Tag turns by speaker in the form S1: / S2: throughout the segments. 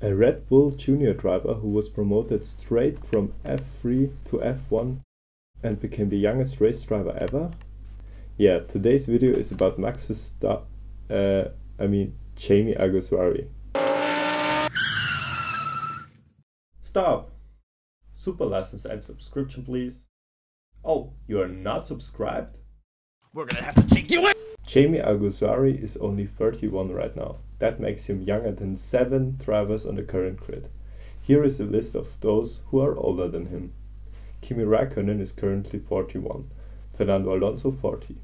S1: A Red Bull junior driver who was promoted straight from F3 to F1 and became the youngest race driver ever? Yeah, today's video is about Max Verstappen, Jaime Alguersuari. Stop! Super license and subscription please. Oh, you are not subscribed?
S2: We're gonna have to take you in!
S1: Jaime Alguersuari is only 31 right now. That makes him younger than 7 drivers on the current grid. Here is a list of those who are older than him. Kimi Räikkönen is currently 41, Fernando Alonso 40,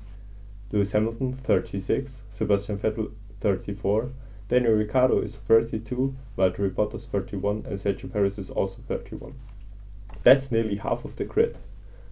S1: Lewis Hamilton 36, Sebastian Vettel 34, Daniel Ricciardo is 32, Valtteri Bottas 31 and Sergio Perez is also 31. That's nearly half of the grid.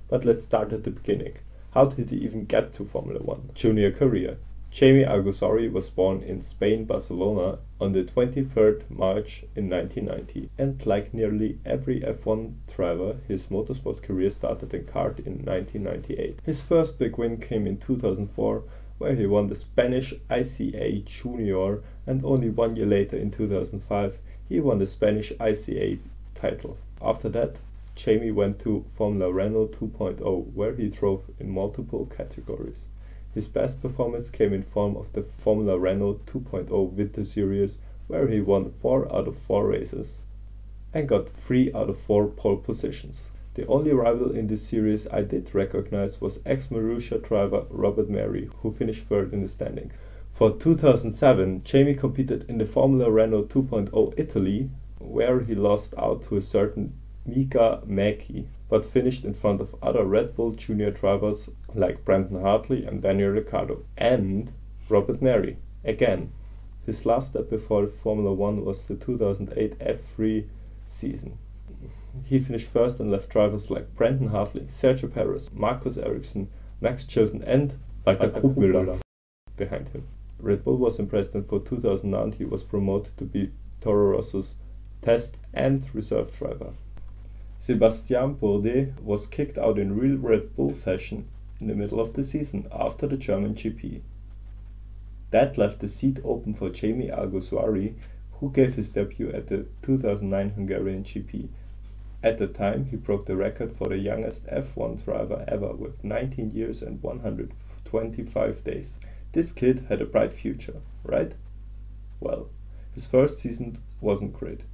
S1: But let's start at the beginning. How did he even get to Formula 1? Junior career. Jaime Alguersuari was born in Spain, Barcelona on the 23rd March in 1990, and like nearly every F1 driver, his motorsport career started in kart in 1998. His first big win came in 2004, where he won the Spanish ICA Junior, and only 1 year later in 2005 he won the Spanish ICA title. After that, Jaime went to Formula Renault 2.0, where he drove in multiple categories. His best performance came in form of the Formula Renault 2.0 Winter Series, where he won 4 out of 4 races and got 3 out of 4 pole positions. The only rival in this series I did recognize was ex-Marussia driver Robert Mary, who finished 3rd in the standings. For 2007, Jaime competed in the Formula Renault 2.0 Italy, where he lost out to a certain Mika Mäki, but finished in front of other Red Bull junior drivers like Brandon Hartley and Daniel Ricciardo, and Robert Mary, again. His last step before Formula 1 was the 2008 F3 season. He finished first and left drivers like Brandon Hartley, Sergio Perez, Marcus Ericsson, Max Chilton and Walter Krugmüller behind him. Red Bull was impressed, and for 2009 he was promoted to be Toro Rosso's test and reserve driver. Sébastien Bourdais was kicked out in real Red Bull fashion in the middle of the season after the German GP. That left the seat open for Jaime Alguersuari, who gave his debut at the 2009 Hungarian GP. At the time, he broke the record for the youngest F1 driver ever with 19 years and 125 days. This kid had a bright future, right? Well, his first season wasn't great.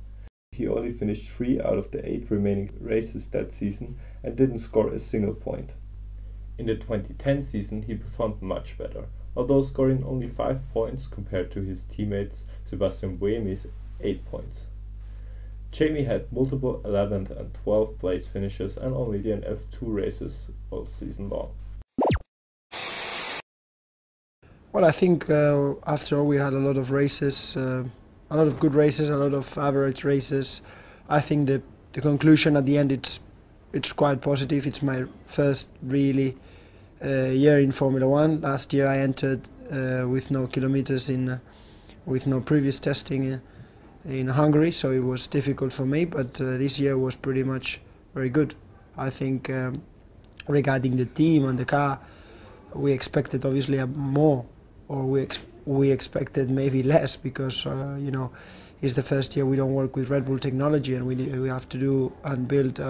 S1: He only finished 3 out of the 8 remaining races that season and didn't score a single point. In the 2010 season he performed much better, although scoring only 5 points compared to his teammates Sebastian Buemi's 8 points. Jaime had multiple 11th and 12th place finishes and only DNF 2 races all season long.
S3: Well, I think after all we had a lot of races, a lot of good races, a lot of average races. I think the conclusion at the end it's quite positive. It's my first really year in Formula 1. Last year I entered with no kilometers with no previous testing in Hungary, so it was difficult for me. But this year was pretty much very good. I think regarding the team and the car, we expected obviously more, or we expected maybe less, because it's the first year we don't work with Red Bull technology, and we have to do and build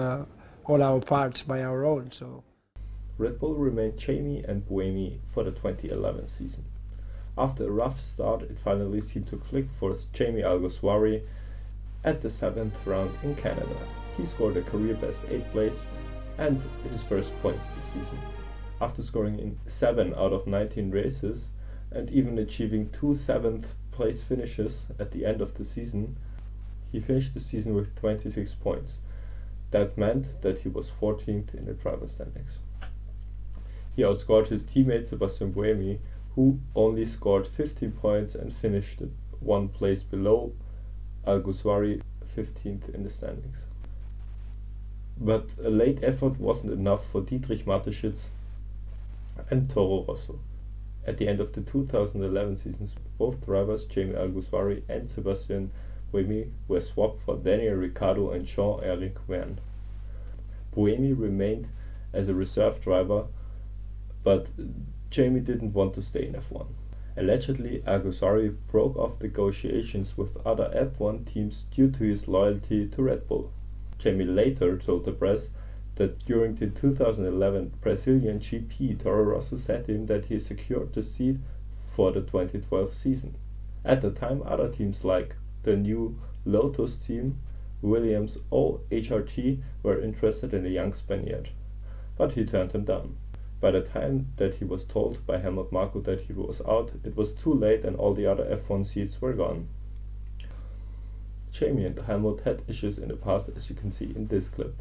S3: all our parts by our own. So
S1: Red Bull remained Jaime and Buemi for the 2011 season. After a rough start, it finally seemed to click for Jaime Alguersuari at the 7th round in Canada. He scored a career best 8th place and his first points this season. After scoring in 7 out of 19 races and even achieving 2 7th place finishes at the end of the season, he finished the season with 26 points. That meant that he was 14th in the driver standings. He outscored his teammate Sebastian Buemi, who only scored 15 points and finished 1 place below Alguersuari, 15th in the standings. But a late effort wasn't enough for Dietrich Mateschitz and Toro Rosso. At the end of the 2011 seasons, both drivers, Jaime Alguersuari and Sebastian Buemi, were swapped for Daniel Ricciardo and Jean-Éric Vergne. Buemi remained as a reserve driver, but Jaime didn't want to stay in F1. Allegedly, Alguersuari broke off negotiations with other F1 teams due to his loyalty to Red Bull. Jaime later told the press that during the 2011 Brazilian GP, Toro Rosso said to him that he secured the seat for the 2012 season. At the time, other teams like the new Lotus team, Williams or HRT were interested in the young Spaniard, but he turned them down. By the time that he was told by Helmut Marko that he was out, it was too late and all the other F1 seats were gone. Jaime and Helmut had issues in the past, as you can see in this clip.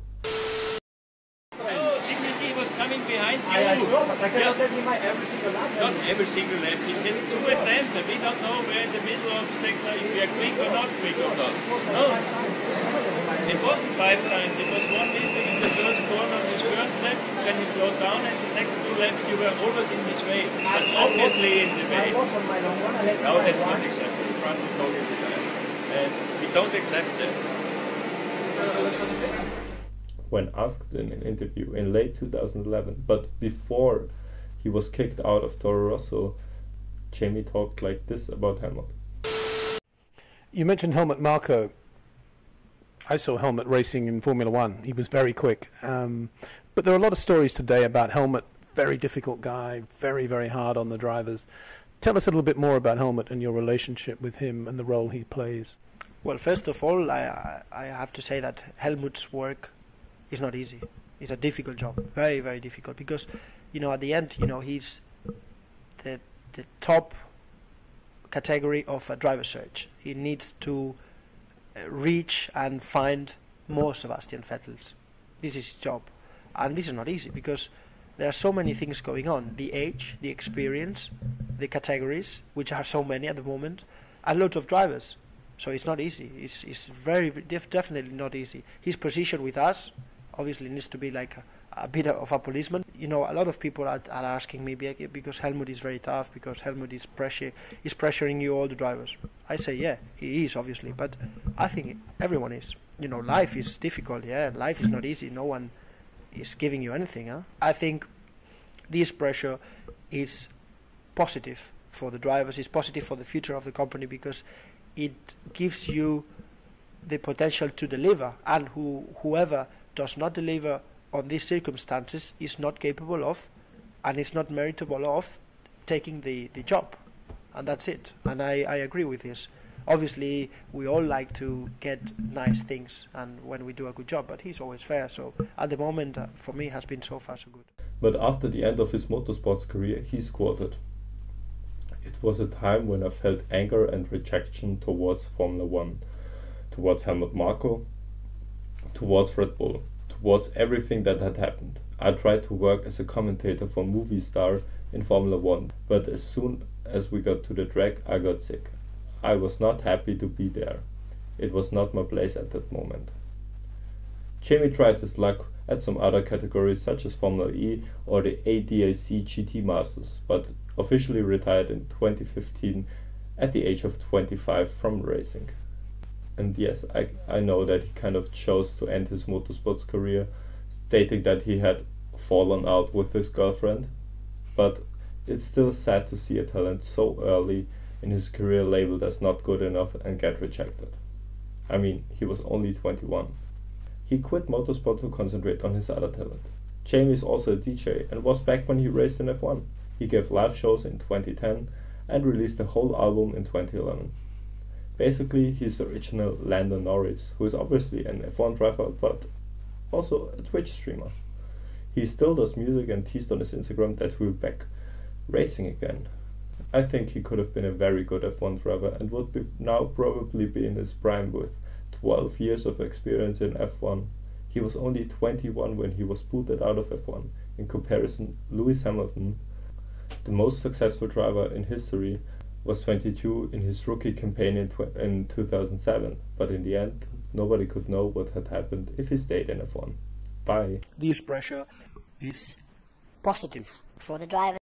S2: Coming behind you.
S4: I saw, but I cannot let him every single lap.
S2: Not every single lap. He can do attempts, and we don't know where in the middle of the sector if we are quick or not quick or not. No. It wasn't 5 times. It was one mistake in the first corner of his first lap. When he slowed down, and the next 2 laps you were always in his way. But obviously in the way.
S4: I was on my long one.
S2: No, that's not acceptable. France is totally different. And we don't accept that.
S1: When asked in an interview in late 2011, but before he was kicked out of Toro Rosso, Jaime talked like this about Helmut.
S5: You mentioned Helmut Marko. I saw Helmut racing in Formula One. He was very quick. But there are a lot of stories today about Helmut, very difficult guy, very, very hard on the drivers. Tell us a little bit more about Helmut and your relationship with him and the role he plays.
S3: Well, first of all, I have to say that Helmut's work is not easy. It's a difficult job, very, very difficult, because, at the end, he's the top category of a driver search. He needs to reach and find more Sebastian Vettels. This is his job. And this is not easy, because there are so many things going on. The age, the experience, the categories, which are so many at the moment, and loads of drivers. So it's not easy. It's very definitely not easy. His position with us obviously needs to be like a bit of a policeman. A lot of people are asking me because Helmut is very tough, because Helmut is pressuring you, all the drivers. I say, yeah, he is, obviously, but I think everyone is. Life is difficult, life is not easy. No one is giving you anything. I think this pressure is positive for the drivers, it's positive for the future of the company, because it gives you the potential to deliver, and whoever does not deliver on these circumstances is not capable of, and is not meritable of, taking the job. And that's it. And I agree with this. Obviously, we all like to get nice things and when we do a good job, but he's always fair. So at the moment, for me, has been so far so good.
S1: But after the end of his motorsports career, he quoted, "It was a time when I felt anger and rejection towards Formula One, towards Helmut Marko, towards Red Bull, towards everything that had happened. I tried to work as a commentator for Movie Star in Formula One, but as soon as we got to the track, I got sick. I was not happy to be there. It was not my place at that moment." Jaime tried his luck at some other categories such as Formula E or the ADAC GT Masters, but officially retired in 2015 at the age of 25 from racing. And yes, I know that he kind of chose to end his motorsports career, stating that he had fallen out with his girlfriend, but it's still sad to see a talent so early in his career labeled as not good enough and get rejected. I mean, he was only 21. He quit motorsport to concentrate on his other talent. Jaime is also a DJ and was back when he raced in F1. He gave live shows in 2010 and released a whole album in 2011. Basically, he's the original Lando Norris, who is obviously an F1 driver, but also a Twitch streamer. He still does music and teased on his Instagram that we're back racing again. I think he could have been a very good F1 driver and would be now probably be in his prime with 12 years of experience in F1. He was only 21 when he was booted out of F1. In comparison, Lewis Hamilton, the most successful driver in history, was 22 in his rookie campaign in 2007, but in the end, nobody could know what had happened if he stayed in F1. Bye.
S3: This pressure is positive
S6: for the driver.